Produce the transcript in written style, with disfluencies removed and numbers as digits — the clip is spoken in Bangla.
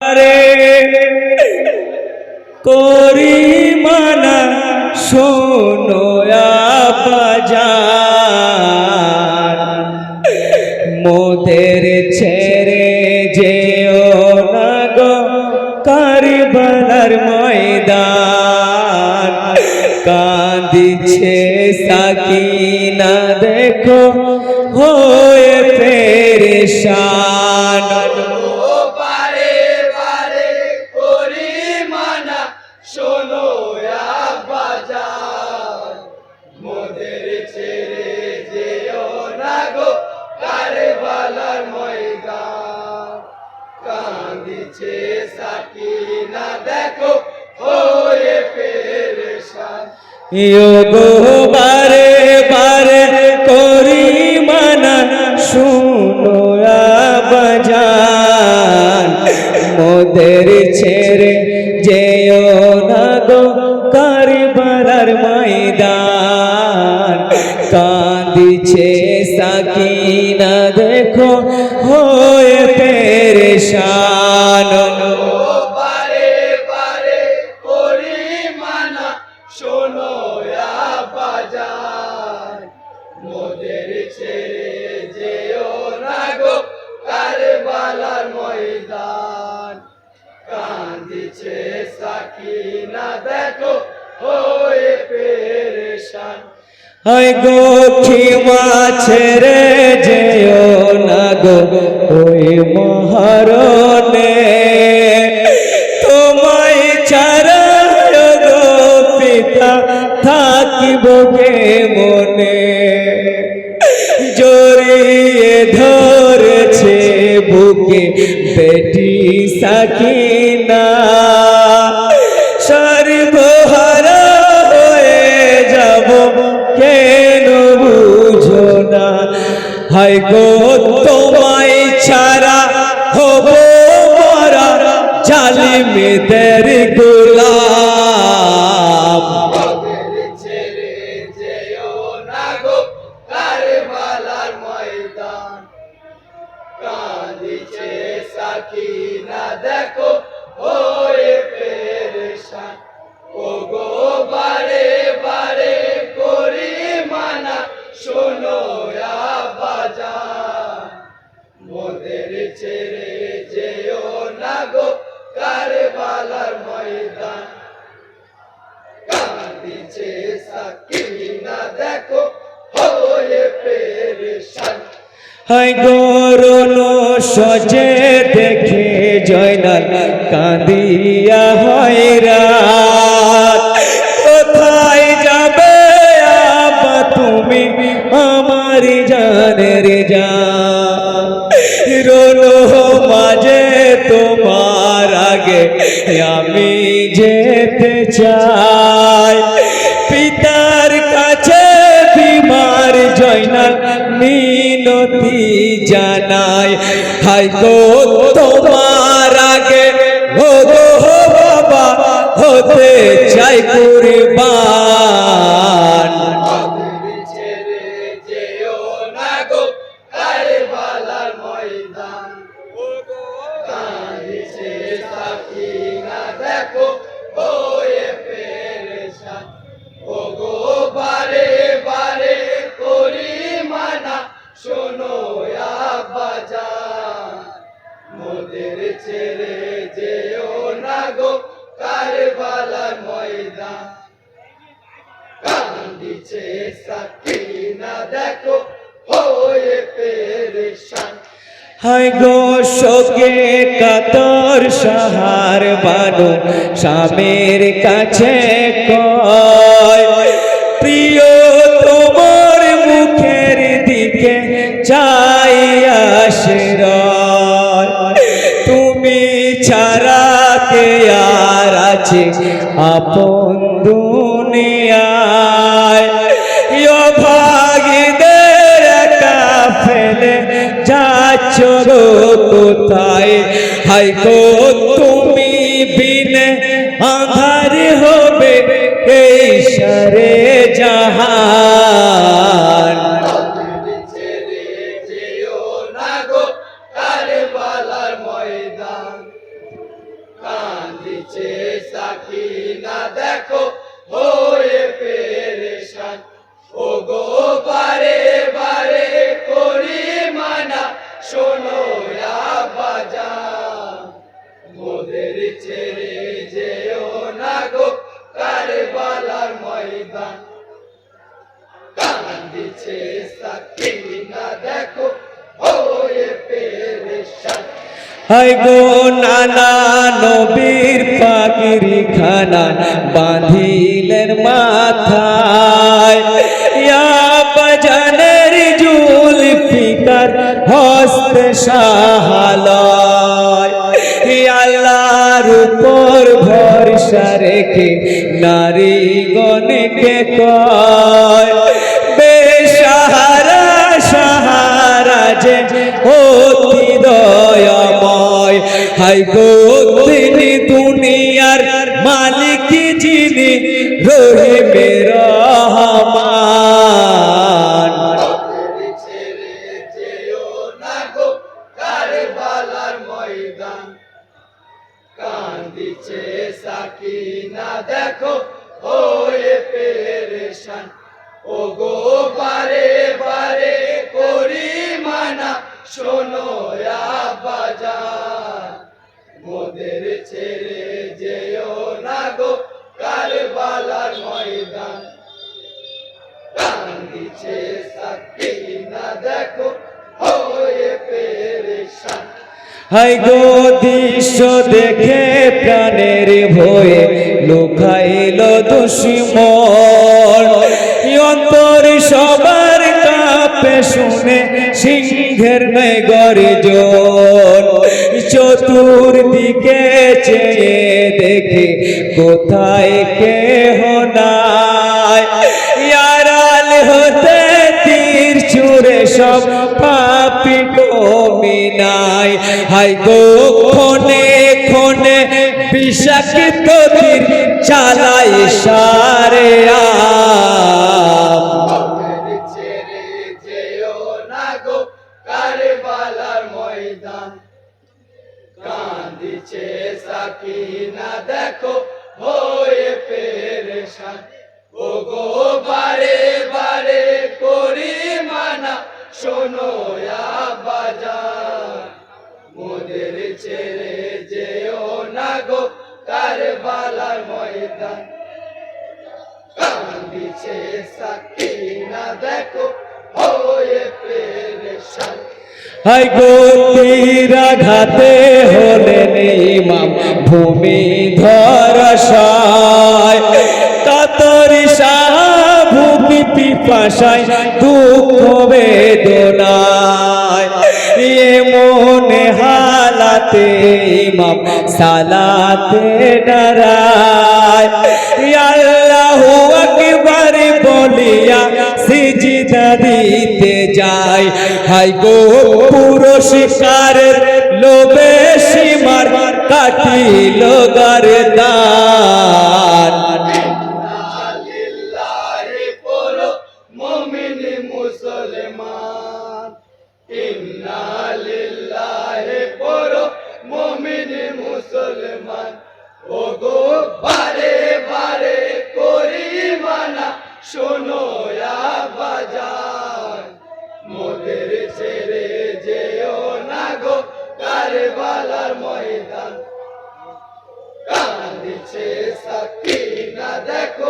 বারে করি মানা শোনো আব্বাজান, মোদের ছেড়ে যেও না গো কারবালার ময়দান। কাঁদিছে সাকিনা দেখো হয়ে পেরেশান। বারে বারে করি মানা শোনো আব্বাজান, মোদের ছেড়ে যেও না গো কারবালার ময়দান। কাঁদিছে সাকিনা দেখো হয়ে পেরেশান। গো বারে বারে করি মানা শুনো আব্বাজান, মোদের ছেড়ে যেও না গো কারবালার ময়দান। কাঁদিছে সাকিনা দেখো হয়ে পেরেশান। বারে বারে করি মানা শোনো আব্বাজান, মোদের ছেড়ে যেও না গো কারবালার ময়দান। কাঁদিছে সাকিনা দেখো হয়ে পেরেশান। গো খিমা ছেড়ে যেও না গো ওই মহারণে, তোমায় ছাড়া গো পিতা থাকিব কে মনে। জড়িয়ে ধরেছে বুকে বেটি সাকিনা, সর্বহারা হয়ে যাব কেন বুঝো না। হায় গো তোমায় ছাড়া হব মরা জালিমেদের গোলাম। ছেড়ে যেও না গো কারবালার ময়দান। কাঁদিছে সাকিনা দেখো হয়ে পেরেশান। ওগো বারে বারে করি মানা শোনো আব্বাজান, মোদের ছেড়ে যেও না গো কারবালার ময়দান। কাঁদিছে সাকিনা দেখো হয়ে পেরেশান। গরুন সজে দেখে জয়নাল কাঁদিয়া হয়রাত। কোথায় যাবে আব্বা তুমি আমার জানের জান। রোনো মাঝে তোমার আগে আমি যেতে চাই। পিতার কাছে বিমার জয়নাল মিনতি জানাই। হায় গো তোমার আগে ও গো বাবা হতে চাই কুরবান। ছেড়ে যেও না গো কারবালার ময়দান। কাঁদিছে সাকিনা দেখো হয়ে পেরেশান। ওগো বারে বারে করি মানা শোনো আব্বাজান, মোদের ছেড়ে যেও না গো কারবালার ময়দান। কাঁদিছে সাকিনা দেখো হয়ে পেরেশান। হায় গো শোকে কাতর সাহার বানু স্বামীর কাছে কয়। প্রিয় তোমার মুখের দিকে চাই আশ্রয়। তুমি ছাড়া কে আর আছে আপন দুনিয়ায়। ভাগীদের একা ফেলে যাচ্ছ গো কোথায়। হায় গো তুমি বিনে আঁধার হবে এই সারে জাহান। ছেড়ে যেও না গো কারবালার ময়দান। কান্দিছে সাকিনা দেখো হয়ে পেরেশান ও গো বারে বারে করি মানা শোনো আব্বাজান মোদের ছেড়ে যেও না গো কারবালার ময়দান কান্দিছে সাকিনা দেখো হয়ে পেরেশান হায় গো নানা নবীর পাগড়ি খানা বাঁধিলেন মাথায় আব্বাজানের জুলফিকার হস্তে সাহালয় আল্লাহর উপর ভরসা রেখে নারীগণকে কয় বেসাহারা সাহারা যে অতি দয়াময় হায় গো তিনি দুনিয়ার মালিক যিনি রহিমে রহমান মোদের ছেড়ে যেও না গো কারবালার ময়দান কান্দিছে সাকিনা দেখো হয়ে পেরেশান ও গো বারে বারে করি মানা শোনো আব্বাজান মোদের ছেড়ে যেও না গো কারবালার ময়দান কান্দিছে সাকিনা দেখো হয়ে পেরেশান হায় গো দৃশ্য দেখে প্রাণের ভয়ে লুকাইল দুশ্মন অন্তর সবার কাঁপে শুনে সিংহের ন্যায় গর্জন চতুর্দিকে চেয়ে দেখে কোথায় কেহ নাই আড়াল হতে তীর ছুঁড়ে সব পাপি কমিনাই হায় গো ক্ষণে ক্ষণে বিষাক্ত তীর চালাই সারে মোদের ছেড়ে যেও না গো কারবালার ময়দান কান্দিছে সাকিনা দেখো হয়ে পেরেশান ও গো বারে বারে করি মানা শোনো আব্বাজান মোদের ছেড়ে যেও না গো কারবালার ময়দান কান্দিছে সাকিনা দেখো হয়ে পেরেশান হায় গো তীরাঘাতে হলেন ইমাম ভূমি ধরাশায় কাতরি ভূমি পিপাসায় দুঃখ বেদনায় মনে হালাতে ইমাম সালাতে দাঁড়ায় আল্লাহু আকবার বলিয়া সিজদা দিতে যায় হায় গো পুরস্কারের লোভে সীমার কাটিল গরদান লিল্লাহি পড়ো মুমিন মুসলমান ইন্না লিল্লাহি পড়ো মুমিন মুসলমান ও গো বারে বারে করি মানা শোনো আব্বাজান মোদের ছেড়ে যেও না গো কারবালার ময়দান কান্দিছে সাকিনা দেখো